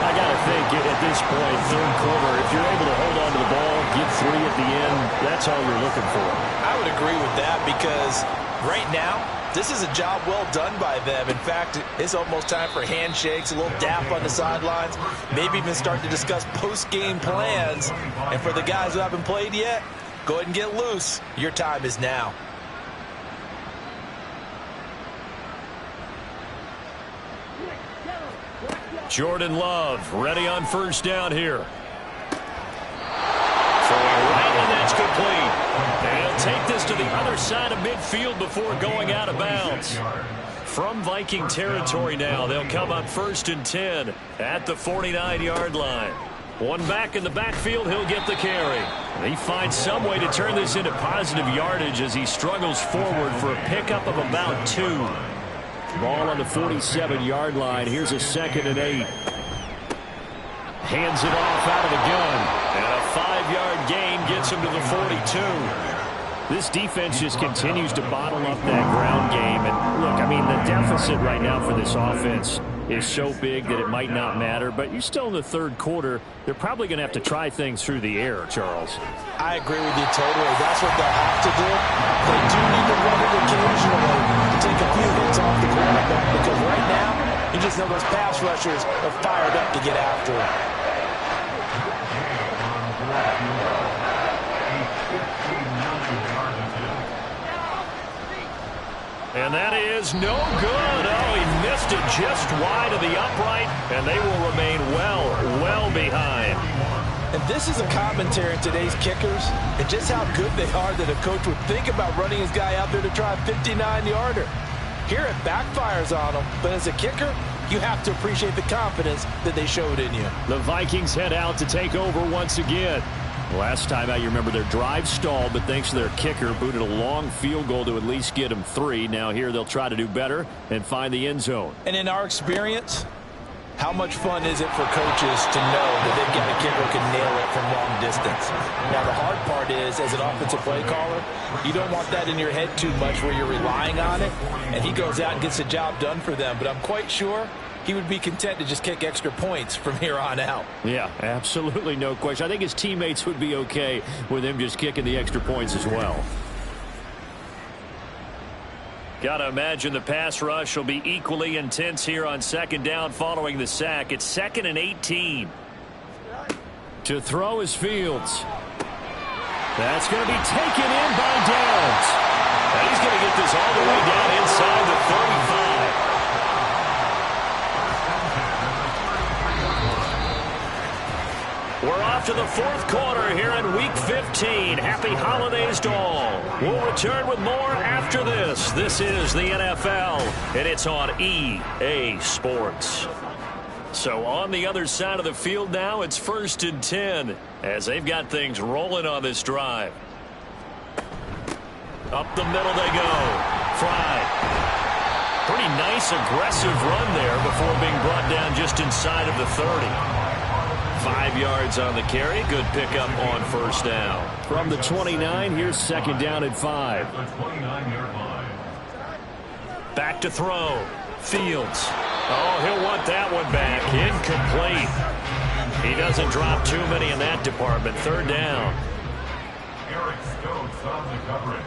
Speaker 2: I got to think at this point, 3rd quarter, if you're able to hold on to the ball, get 3 at the end, that's all you're looking for.
Speaker 3: I would agree with that because right now, this is a job well done by them. In fact, it's almost time for handshakes, a little dap on the sidelines, maybe even start to discuss post-game plans. And for the guys who haven't played yet, go ahead and get loose. Your time is now.
Speaker 2: Jordan Love ready on 1st down here. Throwing right, and that's complete. They'll take this to the other side of midfield before going out of bounds. From Viking territory now, they'll come up 1st and 10 at the 49-yard line. One back in the backfield, he'll get the carry. He finds some way to turn this into positive yardage as he struggles forward for a pickup of about 2. Ball on the 47-yard line. Here's a 2nd and 8. Hands it off out of the gun. And a 5-yard gain gets him to the 42. This defense just continues to bottle up that ground game. And look, I mean, the deficit right now for this offense is so big that it might not matter. But you're still in the 3rd quarter. They're probably going to have to try things through the air, Charles.
Speaker 3: I agree with you totally. That's what they'll have to do. They do need to run it occasionally to take a few hits off the quarterback, because right now, you just know those pass rushers are fired up to get after it.
Speaker 2: And that is no good. Oh, he missed it just wide of the upright, and they will remain well behind.
Speaker 3: And this is a commentary on today's kickers and just how good they are that a coach would think about running his guy out there to try a 59-yarder. Here it backfires on him, but as a kicker, you have to appreciate the confidence that they showed in you.
Speaker 2: The Vikings head out to take over once again. Last time out, you remember their drive stalled, but thanks to their kicker, booted a long field goal to at least get them 3. Now here they'll try to do better and find the end zone.
Speaker 3: And in our experience, how much fun is it for coaches to know that they've got a kicker who can nail it from long distance? Now, the hard part is, as an offensive play caller, you don't want that in your head too much where you're relying on it, and he goes out and gets the job done for them. But I'm quite sure he would be content to just kick extra points from here on out.
Speaker 2: Yeah, absolutely no question. I think his teammates would be okay with him just kicking the extra points as well. Got to imagine the pass rush will be equally intense here on 2nd down following the sack. It's 2nd and 18. To throw is Fields. That's going to be taken in by Downs. And he's going to get this all the way down inside the 35. We're off to the 4th quarter here in Week 15. Happy holidays to all. We'll return with more after this. This is the NFL, and it's on EA Sports. So on the other side of the field now, it's 1st and 10 as they've got things rolling on this drive. Up the middle they go. Fry. Pretty nice, aggressive run there before being brought down just inside of the 30. 5 yards on the carry. Good pickup on 1st down. From the 29, here's 2nd down at 5. Back to throw. Fields. Oh, he'll want that one back. Incomplete. He doesn't drop too many in that department. 3rd down.
Speaker 4: Eric Stokes on the coverage.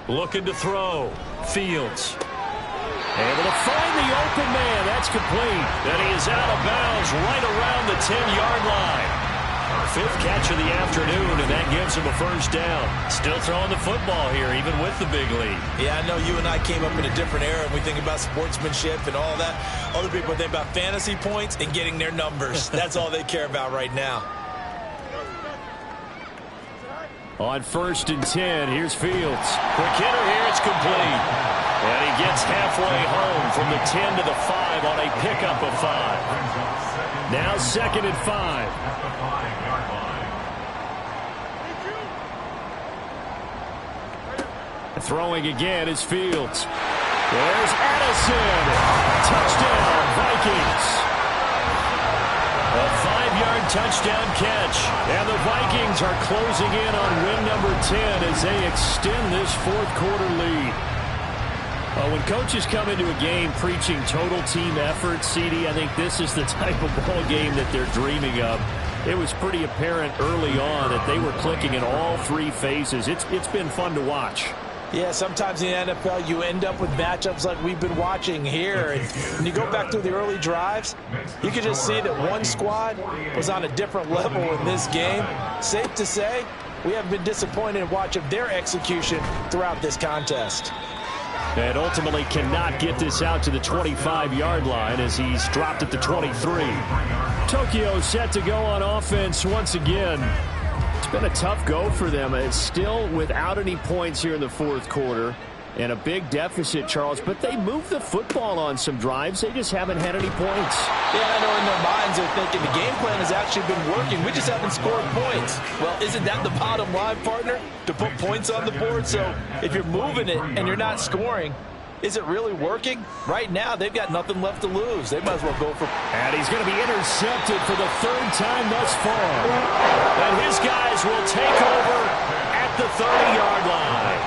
Speaker 2: Looking to throw. Fields. Able to find the open man. That's complete. And he is out of bounds right around the 10-yard line. 5th catch of the afternoon, and that gives him a 1st down. Still throwing the football here, even with the big lead.
Speaker 3: Yeah, I know you and I came up in a different era, and we think about sportsmanship and all that. Other people think about fantasy points and getting their numbers. That's all they care about right now.
Speaker 2: On 1st and 10, here's Fields. Quick hitter here, it's complete. And he gets halfway home from the 10 to the 5 on a pickup of 5. Now 2nd and 5. Throwing again is Fields. There's Addison. Touchdown, Vikings. A 5-yard touchdown catch. And the Vikings are closing in on win number 10 as they extend this 4th quarter lead. When coaches come into a game preaching total team effort, CD, I think this is the type of ball game that they're dreaming of. It was pretty apparent early on that they were clicking in all 3 phases. It's been fun to watch.
Speaker 3: Yeah, sometimes in the NFL you end up with matchups like we've been watching here. And when you go back through the early drives, you can just see that one squad was on a different level in this game. Safe to say, we haven't been disappointed in watching their execution throughout this contest.
Speaker 2: And ultimately cannot get this out to the 25-yard line as he's dropped at the 23. Tokyo set to go on offense once again. It's been a tough go for them. It's still without any points here in the 4th quarter. and a big deficit, Charles, but they moved the football on some drives. They just haven't had any points.
Speaker 3: Yeah, I know in their minds they're thinking the game plan has actually been working. We just haven't scored points. Well, isn't that the bottom line, partner? To put points on the board? So if you're moving it and you're not scoring, is it really working? Right now, they've got nothing left to lose. They might as well go for...
Speaker 2: And he's going to be intercepted for the third time thus far. And his guys will take over at the 30-yard line.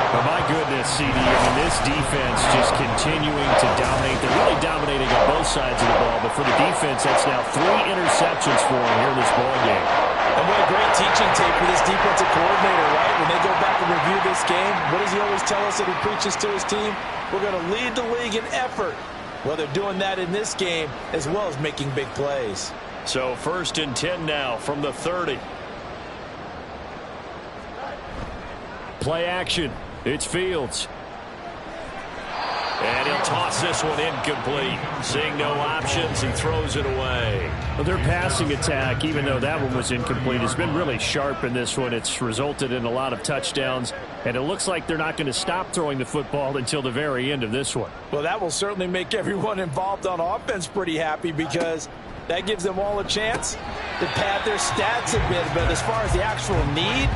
Speaker 2: Oh, my goodness, CD. I mean, this defense just continuing to dominate. They're really dominating on both sides of the ball. But for the defense, that's now 3 interceptions for them here in this ball game.
Speaker 3: And what a great teaching tape for this defensive coordinator, right? When they go back and review this game, what does he always tell us that he preaches to his team? We're going to lead the league in effort. Well, they're doing that in this game as well as making big plays.
Speaker 2: So 1st and 10 now from the 30. Play action. It's Fields. And he'll toss this one incomplete. Seeing no options, he throws it away. Well, their passing attack, even though that one was incomplete, has been really sharp in this one. It's resulted in a lot of touchdowns, and it looks like they're not going to stop throwing the football until the very end of this one.
Speaker 3: Well, that will certainly make everyone involved on offense pretty happy because that gives them all a chance to pad their stats a bit. But as far as the actual need,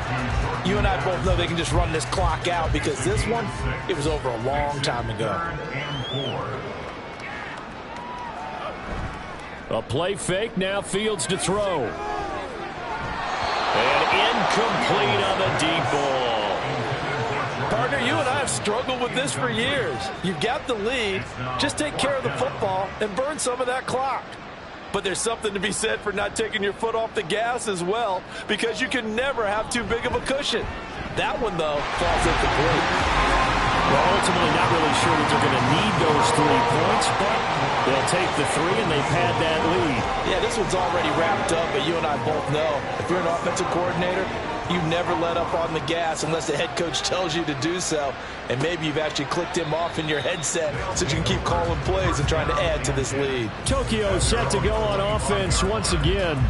Speaker 3: you and I both know they can just run this clock out because this one, it was over a long time ago.
Speaker 2: A play fake, now Fields to throw. And incomplete on the deep ball.
Speaker 3: Partner, you and I have struggled with this for years. You've got the lead. Just take care of the football and burn some of that clock. But there's something to be said for not taking your foot off the gas as well, because you can never have too big of a cushion. That one, though, falls incomplete.
Speaker 2: Well, ultimately not really sure that they're going to need those 3 points, but they'll take the 3 and they've had that lead.
Speaker 3: Yeah, this one's already wrapped up, but you and I both know if you're an offensive coordinator, you never let up on the gas unless the head coach tells you to do so. And maybe you've actually clicked him off in your headset so you can keep calling plays and trying to add to this lead.
Speaker 2: Tokyo set to go on offense once again.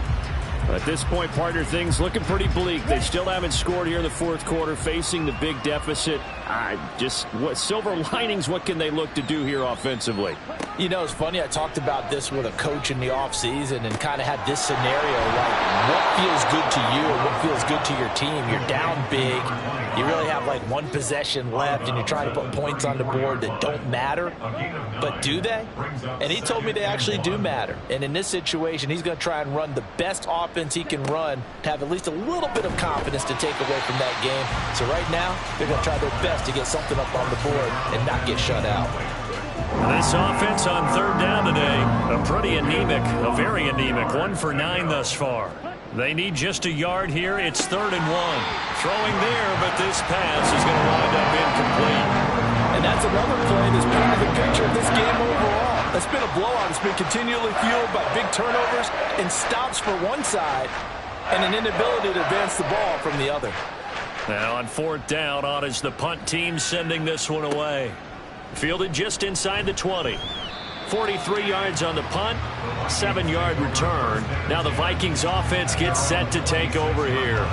Speaker 2: At this point, partner, things looking pretty bleak. They still haven't scored here in the 4th quarter, facing the big deficit. What silver linings, what can they look to do here offensively?
Speaker 3: You know, it's funny, I talked about this with a coach in the offseason and kind of had this scenario, like what feels good to you or what feels good to your team. You're down big. You really have like 1 possession left and you're trying to put points on the board that don't matter. But do they? And he told me they actually do matter. And in this situation, he's going to try and run the best offense he can run to have at least a little bit of confidence to take away from that game. So right now, they're going to try their best to get something up on the board and not get shut out.
Speaker 2: This offense on 3rd down today, a pretty anemic, a very anemic, 1 for 9 thus far. They need just a yard here. It's 3rd and 1. Throwing there, but this pass is going to wind up incomplete.
Speaker 3: And that's another play that's painted the picture of this game overall. It's been a blowout. It's been continually fueled by big turnovers and stops for one side and an inability to advance the ball from the other.
Speaker 2: Now on 4th down, on is the punt team sending this one away. Fielded just inside the 20. 43 yards on the punt, 7-yard return. Now the Vikings offense gets set to take over here.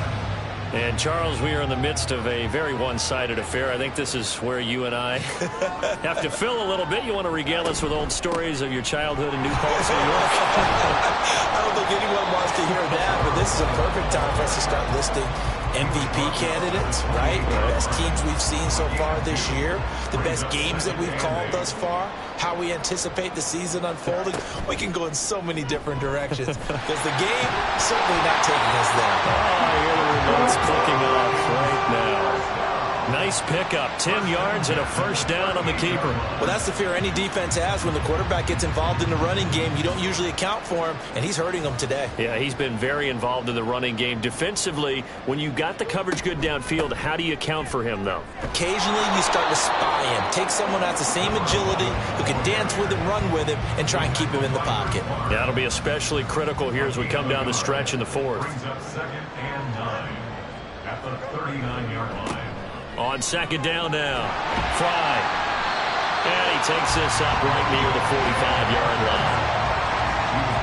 Speaker 2: And, Charles, we are in the midst of a very one-sided affair. I think this is where you and I have to fill a little bit. You want to regale us with old stories of your childhood in New Paltz, New York?
Speaker 3: I don't think anyone wants to hear that, but this is a perfect time for us to start listing MVP candidates, right? The best teams we've seen so far this year, the best games that we've called thus far, how we anticipate the season unfolding. We can go in so many different directions because the game certainly not taking us there.
Speaker 2: Oh, I hear the remote's clicking off right now. Nice pickup, 10 yards and a 1st down on the keeper.
Speaker 3: Well, that's the fear any defense has when the quarterback gets involved in the running game. You don't usually account for him, and he's hurting them today.
Speaker 2: Yeah, he's been very involved in the running game. Defensively, when you got the coverage good downfield, how do you account for him, though?
Speaker 3: Occasionally, you start to spy him. Take someone that's the same agility, who can dance with him, run with him, and try and keep him in the pocket.
Speaker 2: Yeah, that'll be especially critical here as we come down the stretch in the 4th.
Speaker 4: Brings up 2nd and 9 at the 39-yard line.
Speaker 2: On 2nd down now, Fry. And he takes this up right near the 45-yard line.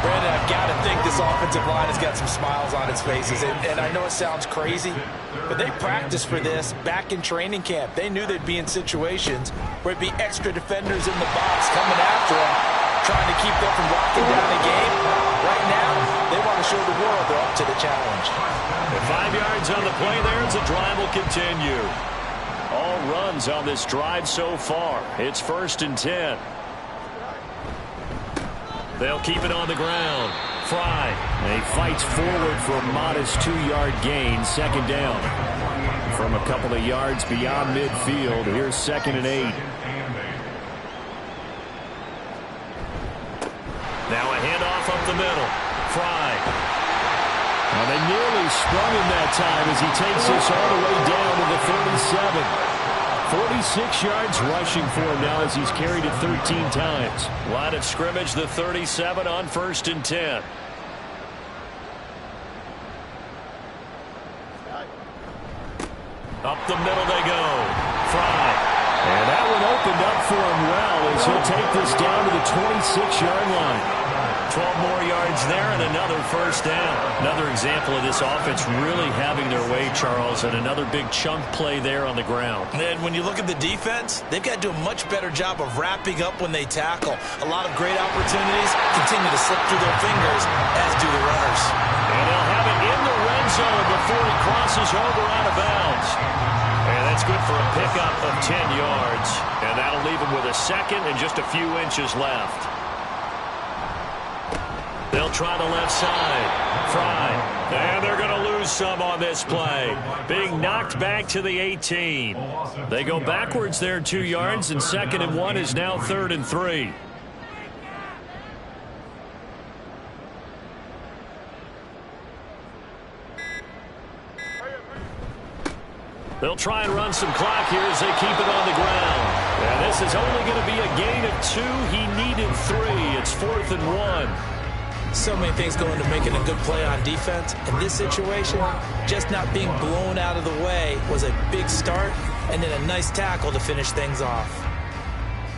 Speaker 3: Brandon, I've got to think this offensive line has got some smiles on its faces. And I know it sounds crazy, but they practiced for this back in training camp. They knew they'd be in situations where it'd be extra defenders in the box coming after them, trying to keep them from locking down the game. Right now, they want to show the world they're up to the challenge.
Speaker 2: And 5 yards on the play there as the drive will continue. All runs on this drive so far. It's 1st and 10. They'll keep it on the ground. Fry. And he fights forward for a modest 2-yard gain. 2nd down. From a couple of yards beyond midfield. Here's 2nd and 8. Now a handoff up the middle. Fry. Well, they nearly sprung him that time as he takes this all the way down to the 37. 46 yards rushing for him now as he's carried it 13 times. Line of scrimmage, the 37 on 1st and 10. Up the middle they go. Fry. And that one opened up for him well as he'll take this down to the 26-yard line. 12 more yards there and another 1st down. Another example of this offense really having their way, Charles, and another big chunk play there on the ground.
Speaker 3: And when you look at the defense, they've got to do a much better job of wrapping up when they tackle. A lot of great opportunities continue to slip through their fingers, as do the runners.
Speaker 2: And they'll have it in the red zone before he crosses over out of bounds. And that's good for a pickup of 10 yards. And that'll leave him with a 2nd and just a few inches left. They'll try the left side. Fry. And they're going to lose some on this play. Being knocked back to the 18. They go backwards there 2 yards, and 2nd and 1 is now 3rd and 3. They'll try and run some clock here as they keep it on the ground. And this is only going to be a gain of 2. He needed 3. It's 4th and 1.
Speaker 3: So many things go into making a good play on defense. In this situation, just not being blown out of the way was a big start, and then a nice tackle to finish things off.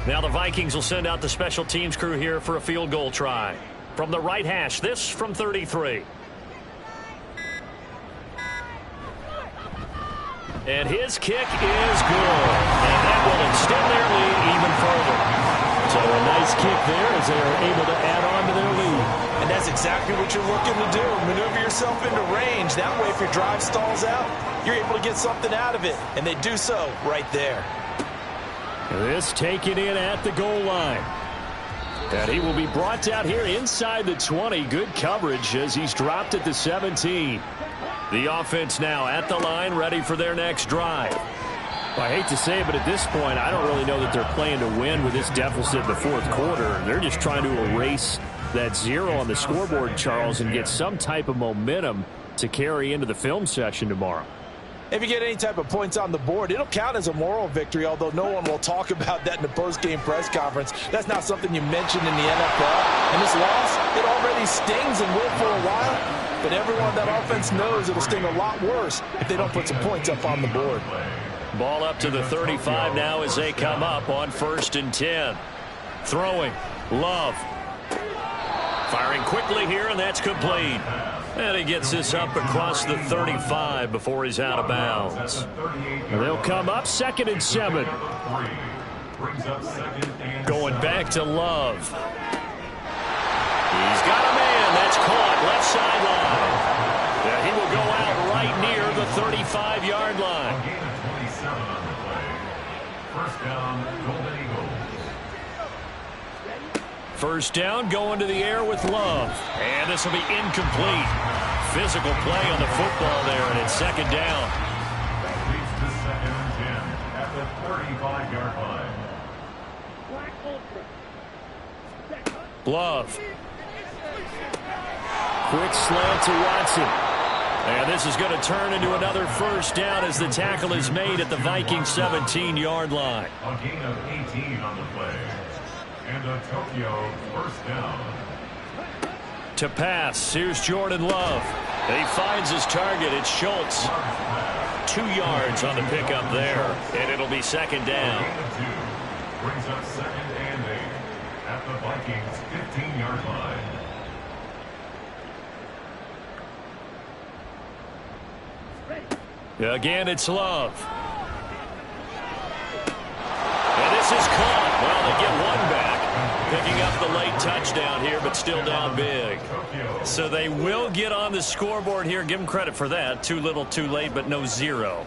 Speaker 2: Now the Vikings will send out the special teams crew here for a field goal try. From the right hash, this from 33. And his kick is good. And that will extend their lead even further. So a nice kick there as they are able to add on to their lead.
Speaker 3: And that's exactly what you're looking to do. Maneuver yourself into range. That way, if your drive stalls out, you're able to get something out of it. And they do so right there.
Speaker 2: This taken in at the goal line. And he will be brought down here inside the 20. Good coverage as he's dropped at the 17. The offense now at the line, ready for their next drive. Well, I hate to say it, but at this point, I don't really know that they're playing to win with this deficit in the 4th quarter. They're just trying to erase that 0 on the scoreboard, Charles, and get some type of momentum to carry into the film session tomorrow.
Speaker 3: If you get any type of points on the board, it'll count as a moral victory, although no one will talk about that in the post-game press conference. That's not something you mentioned in the NFL. And this loss, it already stings and will for a while. But everyone on that offense knows it'll sting a lot worse if they don't put some points up on the board.
Speaker 2: Ball up to the 35 now as they come up on 1st and 10. Throwing. Love. Firing quickly here, and that's complete. And he gets this up across the 35 before he's out of bounds. They'll come up 2nd and 7. Going back to Love. He's got a man. That's caught left sideline. Yeah, he will go out right near the 35-yard line.
Speaker 4: First down, Golden Eagles.
Speaker 2: First down, going to the air with Love. And this will be incomplete. Physical play on the football there, and it's 2nd down.
Speaker 4: That leads to 2nd and 10 at the 35-yard line.
Speaker 2: Love. Quick slant to Watson. And this is going to turn into another first down as the tackle is made at the Vikings 17-yard line.
Speaker 4: A gain of 18 on the play. And a Tokyo first down.
Speaker 2: To pass, here's Jordan Love. He finds his target. It's Schultz. 2 yards on the pickup there, and it'll be 2nd down.
Speaker 4: Gain of 2 brings up 2nd and 8 at the Vikings 15-yard line.
Speaker 2: Again, it's Love. And this is caught. Well, they get one back. Picking up the late touchdown here, but still down big. So they will get on the scoreboard here. Give them credit for that. Too little, too late, but no zero.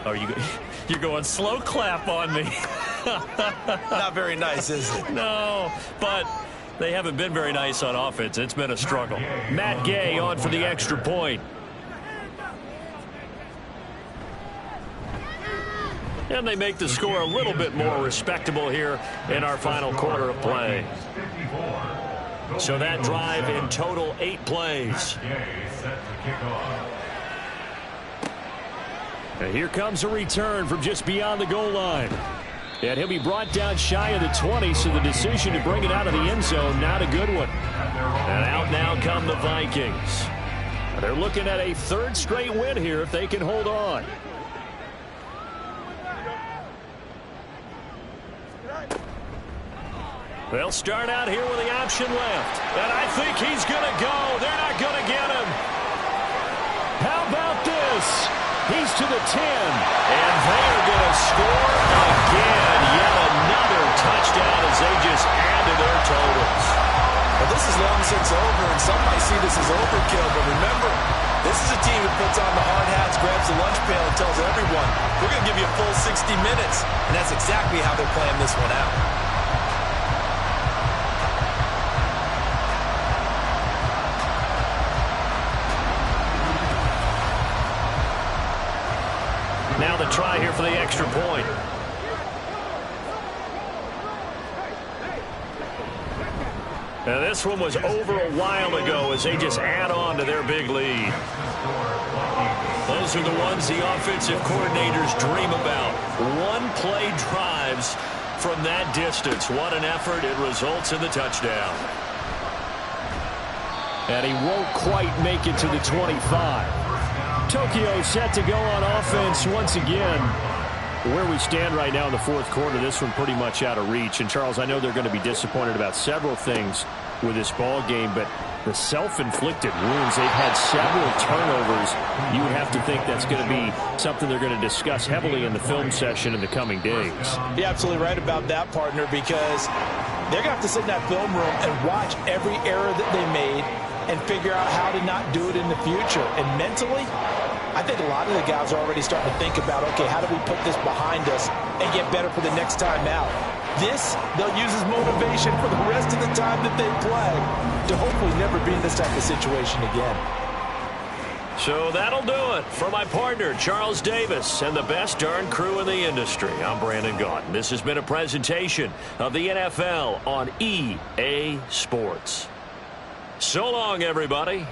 Speaker 2: Oh, you're going slow clap on me.
Speaker 3: Not very nice, is it?
Speaker 2: No, but they haven't been very nice on offense. It's been a struggle. Matt Gay on for the extra point. And they make the score a little bit more respectable here in our final quarter of play. So that drive in total 8 plays. And here comes a return from just beyond the goal line. And he'll be brought down shy of the 20, so the decision to bring it out of the end zone, not a good one. And out now come the Vikings. They're looking at a 3rd straight win here if they can hold on. They'll start out here with the option left. And I think he's going to go. They're not going to get him. How about this? He's to the 10. And they're going to score again. Yet another touchdown as they just add to their totals.
Speaker 3: Well, this is long since over, and some might see this as overkill. But remember, this is a team that puts on the hard hats, grabs the lunch pail, and tells everyone, we're going to give you a full 60 minutes. And that's exactly how they're playing this one out.
Speaker 2: Now the try here for the extra point. Now this one was over a while ago as they just add on to their big lead. Those are the ones the offensive coordinators dream about. One-play drives from that distance. What an effort. It results in the touchdown. And he won't quite make it to the 25. Tokyo set to go on offense once again. Where we stand right now in the 4th quarter, this one pretty much out of reach. And, Charles, I know they're going to be disappointed about several things with this ball game, but the self-inflicted wounds, they've had several turnovers. You would have to think that's going to be something they're going to discuss heavily in the film session in the coming days.
Speaker 3: You're absolutely right about that, partner, because they're going to have to sit in that film room and watch every error that they made and figure out how to not do it in the future. And mentally, I think a lot of the guys are already starting to think about, okay, how do we put this behind us and get better for the next time out? This, they'll use as motivation for the rest of the time that they play to hopefully never be in this type of situation again.
Speaker 2: So that'll do it for my partner, Charles Davis, and the best darn crew in the industry. I'm Brandon Gaudin. This has been a presentation of the NFL on EA Sports. So long, everybody.